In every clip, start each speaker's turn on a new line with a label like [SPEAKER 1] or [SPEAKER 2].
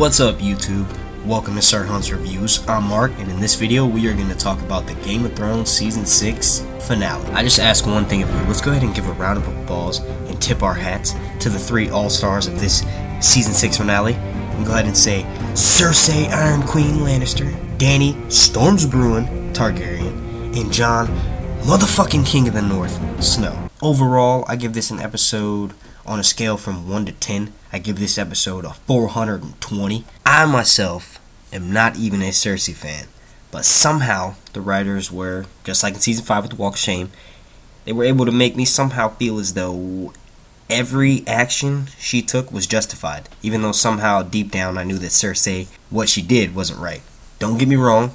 [SPEAKER 1] What's up, YouTube? Welcome to Sir Hunt's Reviews. I'm Mark, and in this video we are going to talk about the Game of Thrones Season 6 finale. I just ask one thing of you. Let's go ahead and give a round of applause and tip our hats to the three all-stars of this Season 6 finale. And go ahead and say, Cersei, Iron Queen Lannister, Dany, Storms Brewing, Targaryen, and Jon, motherfucking King of the North, Snow. Overall, I give this an episode on a scale from 1 to 10. I give this episode a 420. I myself am not even a Cersei fan, but somehow the writers were, just like in Season 5 with the Walk of Shame, they were able to make me somehow feel as though every action she took was justified, even though somehow deep down I knew that Cersei, what she did wasn't right. Don't get me wrong,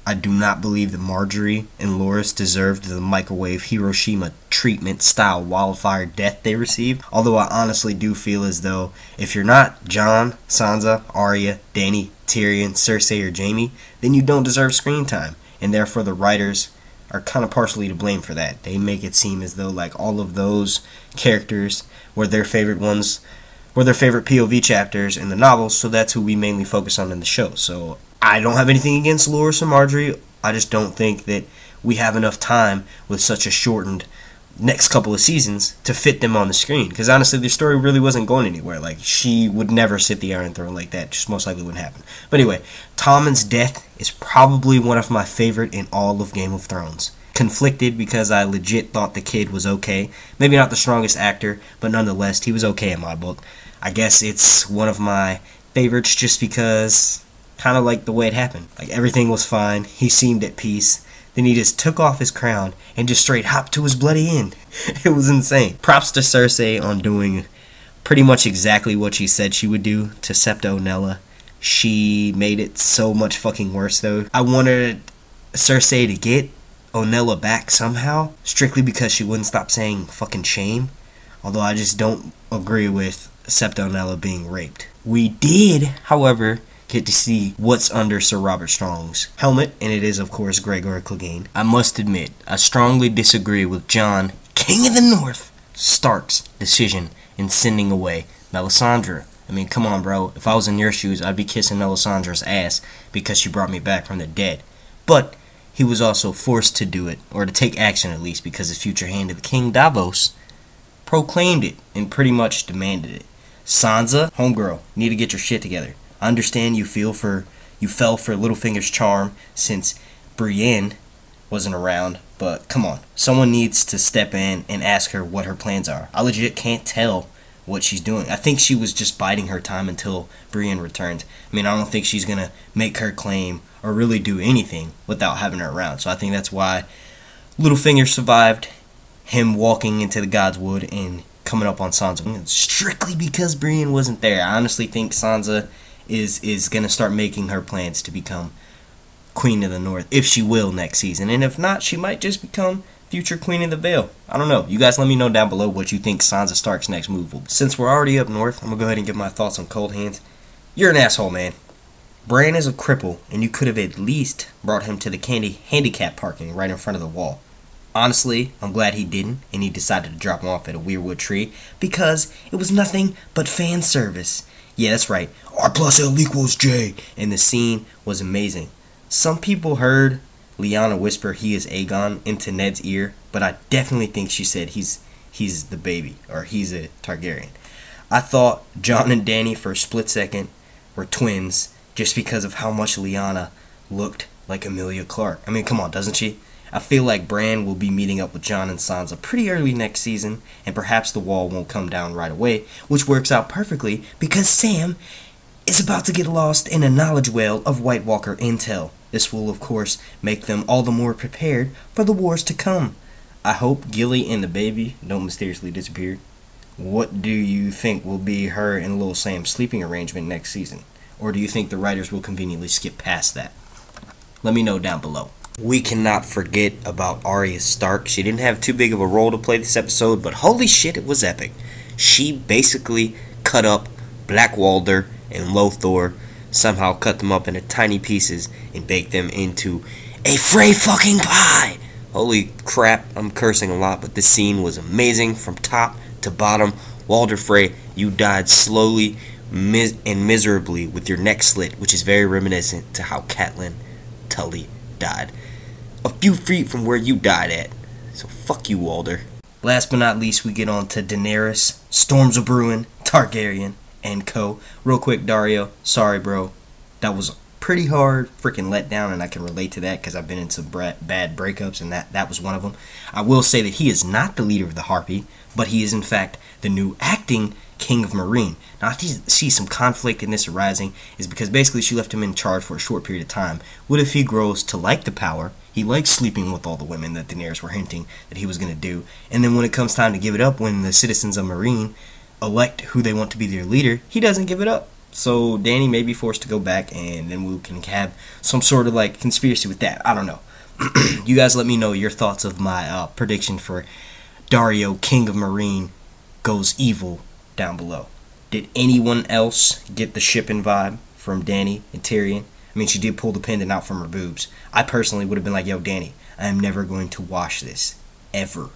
[SPEAKER 1] I do not believe that Marjorie and Loras deserved the microwave Hiroshima treatment style wildfire death they received, although I honestly do feel as though if you're not Jon, Sansa, Arya, Dany, Tyrion, Cersei, or Jaime, then you don't deserve screen time, and therefore the writers are kind of partially to blame for that. They make it seem as though like all of those characters were their favorite ones, were their favorite POV chapters in the novels, so that's who we mainly focus on in the show. So I don't have anything against Loras or Marjorie. I just don't think that we have enough time with such a shortened next couple of seasons to fit them on the screen. Because honestly, their story really wasn't going anywhere. Like, she would never sit the Iron Throne like that. Just most likely wouldn't happen. But anyway, Tommen's death is probably one of my favorite in all of Game of Thrones. Conflicted because I legit thought the kid was okay. Maybe not the strongest actor, but nonetheless, he was okay in my book. I guess it's one of my favorites just because kind of like the way it happened. Like, everything was fine. He seemed at peace. Then he just took off his crown and just straight hopped to his bloody end. It was insane. Props to Cersei on doing pretty much exactly what she said she would do to Septa Unella. She made it so much fucking worse, though. I wanted Cersei to get Unella back somehow, strictly because she wouldn't stop saying fucking shame. Although I just don't agree with Septa Unella being raped. We did, however, get to see what's under Sir Robert Strong's helmet, and it is, of course, Gregor Clegane. I must admit, I strongly disagree with Jon, King of the North, Stark's decision in sending away Melisandre. I mean, come on, bro. If I was in your shoes, I'd be kissing Melisandre's ass because she brought me back from the dead. But he was also forced to do it, or to take action at least, because his future hand of the King Davos proclaimed it and pretty much demanded it. Sansa, homegirl, you need to get your shit together. I understand you fell for Littlefinger's charm since Brienne wasn't around, but come on. Someone needs to step in and ask her what her plans are. I legit can't tell what she's doing. I think she was just biding her time until Brienne returned. I mean, I don't think she's gonna make her claim or really do anything without having her around. So I think that's why Littlefinger survived him walking into the Godswood and coming up on Sansa. Strictly because Brienne wasn't there. I honestly think Sansa is going to start making her plans to become Queen of the North, if she will, next season. And if not, she might just become future Queen of the Vale. I don't know. You guys let me know down below what you think Sansa Stark's next move will be. Since we're already up north, I'm going to go ahead and give my thoughts on Cold Hands. You're an asshole, man. Bran is a cripple, and you could have at least brought him to the handicap parking right in front of the wall. Honestly, I'm glad he didn't, and he decided to drop him off at a weirwood tree, because it was nothing but fan service. Yeah, that's right. R plus L equals J. And the scene was amazing. Some people heard Lyanna whisper he is Aegon into Ned's ear, but I definitely think she said he's the baby, or he's a Targaryen. I thought Jon and Dany for a split second were twins just because of how much Lyanna looked like Emilia Clarke. I mean, come on, doesn't she? I feel like Bran will be meeting up with Jon and Sansa pretty early next season, and perhaps the wall won't come down right away, which works out perfectly because Sam is about to get lost in a knowledge well of White Walker intel. This will, of course, make them all the more prepared for the wars to come. I hope Gilly and the baby don't mysteriously disappear. What do you think will be her and Lil Sam's sleeping arrangement next season? Or do you think the writers will conveniently skip past that? Let me know down below. We cannot forget about Arya Stark. She didn't have too big of a role to play this episode, but holy shit, it was epic. She basically cut up Black Walder and Lothor, somehow cut them up into tiny pieces and baked them into a Frey fucking pie. Holy crap, I'm cursing a lot, but this scene was amazing from top to bottom. Walder Frey, you died slowly, miserably with your neck slit, which is very reminiscent to how Catelyn Tully died. A few feet from where you died at. So fuck you, Walder. Last but not least, we get on to Daenerys, Storms of Brewin, Targaryen, and co. Real quick, Dario, sorry bro. That was pretty hard freaking letdown, and I can relate to that because I've been in some bad breakups, and that was one of them. I will say that he is not the leader of the Harpy, but he is in fact the new acting King of Meereen. Now, I see some conflict in this arising is because basically she left him in charge for a short period of time. What if he grows to like the power? He likes sleeping with all the women that Daenerys were hinting that he was going to do, and then when it comes time to give it up, when the citizens of Meereen elect who they want to be their leader, he doesn't give it up. So Dany may be forced to go back, and then we can have some sort of like conspiracy with that. I don't know. You guys let me know your thoughts of my prediction for Dario, King of Meereen, goes evil down below. Did anyone else get the shipping vibe from Dany and Tyrion? I mean, she did pull the pendant out from her boobs. I personally would have been like, yo, Dany, I am never going to wash this. Ever.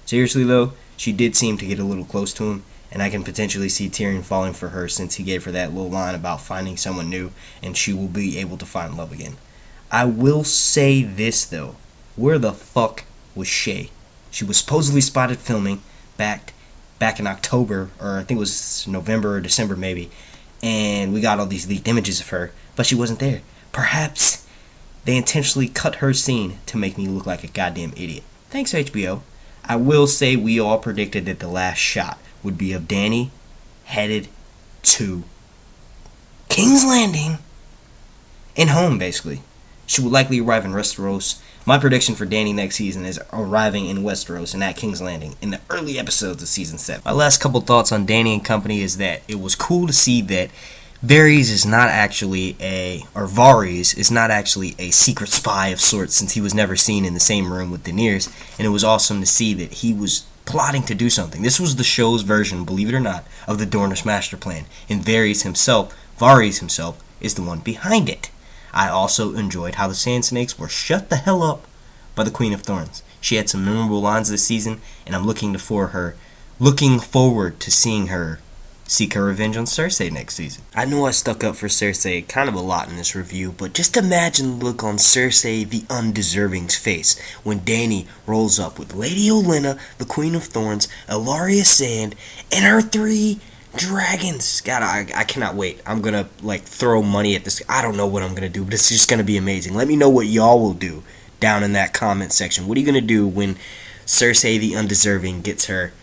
[SPEAKER 1] Seriously, though, she did seem to get a little close to him, and I can potentially see Tyrion falling for her since he gave her that little line about finding someone new, and she will be able to find love again. I will say this, though. Where the fuck was Shay? She was supposedly spotted filming back in October, or I think it was November or December maybe, and we got all these leaked images of her, but she wasn't there. Perhaps they intentionally cut her scene to make me look like a goddamn idiot. Thanks, HBO. I will say we all predicted that the last shot would be of Dany headed to King's Landing and home, basically. She will likely arrive in Westeros. My prediction for Dany next season is arriving in Westeros and at King's Landing in the early episodes of Season 7. My last couple thoughts on Dany and company is that it was cool to see that Varys is not actually a secret spy of sorts, since he was never seen in the same room with Daenerys, and it was awesome to see that he was plotting to do something. This was the show's version, believe it or not, of the Dornish master plan, and Varys himself is the one behind it. I also enjoyed how the Sand Snakes were shut the hell up by the Queen of Thorns. She had some memorable lines this season, and I'm looking forward to seeing her seek her revenge on Cersei next season. I know I stuck up for Cersei kind of a lot in this review, but just imagine the look on Cersei the Undeserving's face when Dany rolls up with Lady Olenna, the Queen of Thorns, Ellaria Sand, and her 3 dragons. God, I cannot wait. I'm gonna like throw money at this. I don't know what I'm gonna do, but it's just gonna be amazing. Let me know what y'all will do down in that comment section. What are you gonna do when Cersei the Undeserving gets her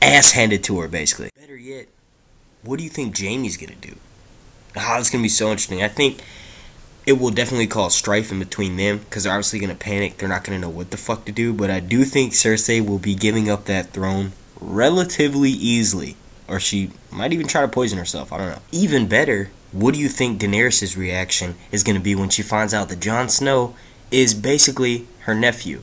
[SPEAKER 1] ass handed to her, basically? Better yet, what do you think Jaime's gonna do? It's gonna be so interesting. I think it will definitely cause strife in between them, because they're obviously gonna panic. They're not gonna know what the fuck to do, but I do think Cersei will be giving up that throne relatively easily, or she might even try to poison herself. I don't know. Even better, what do you think Daenerys' reaction is going to be when she finds out that Jon Snow is basically her nephew?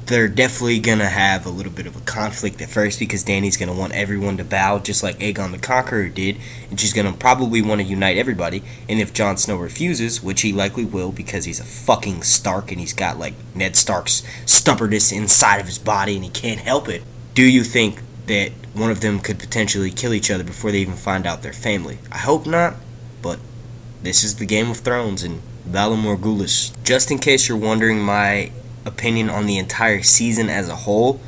[SPEAKER 1] They're definitely going to have a little bit of a conflict at first, because Dany's going to want everyone to bow just like Aegon the Conqueror did, and she's going to probably want to unite everybody. And if Jon Snow refuses, which he likely will because he's a fucking Stark and he's got like Ned Stark's stubbornness inside of his body and he can't help it, do you think that one of them could potentially kill each other before they even find out their family? I hope not, but this is the Game of Thrones and Valar Morghulis. Just in case you're wondering my opinion on the entire season as a whole,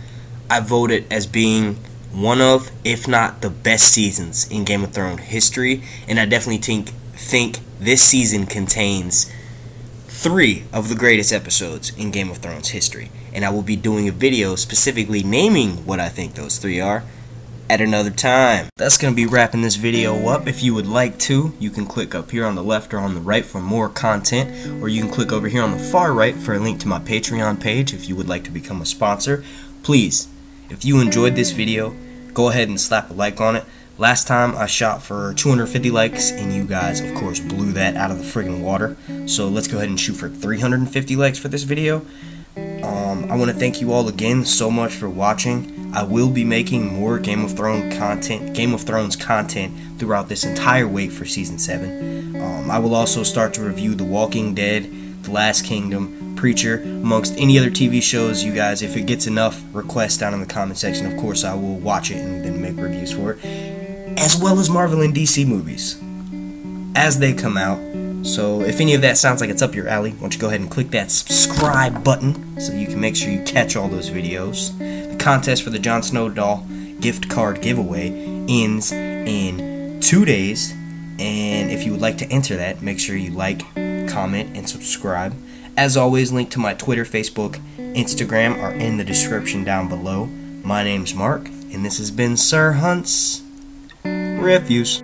[SPEAKER 1] I vote it as being one of, if not the best seasons in Game of Thrones history, and I definitely think this season contains 3 of the greatest episodes in Game of Thrones history. And I will be doing a video specifically naming what I think those 3 are at another time. That's going to be wrapping this video up. If you would like to, you can click up here on the left or on the right for more content, or you can click over here on the far right for a link to my Patreon page if you would like to become a sponsor. Please, if you enjoyed this video, go ahead and slap a like on it. Last time I shot for 250 likes, and you guys, of course, blew that out of the friggin' water. So let's go ahead and shoot for 350 likes for this video. I want to thank you all again so much for watching. I will be making more Game of Thrones content throughout this entire wait for Season 7. I will also start to review The Walking Dead, The Last Kingdom, Preacher, amongst any other TV shows. You guys, if it gets enough requests down in the comment section, of course I will watch it and then make reviews for it. as well as Marvel and DC movies as they come out. So if any of that sounds like it's up your alley, why don't you go ahead and click that subscribe button so you can make sure you catch all those videos. The contest for the Jon Snow doll gift card giveaway ends in 2 days, and if you would like to enter that, make sure you like, comment, and subscribe. As always, link to my Twitter, Facebook, Instagram are in the description down below. My name's Mark, and this has been Sir Hunt's Refuse.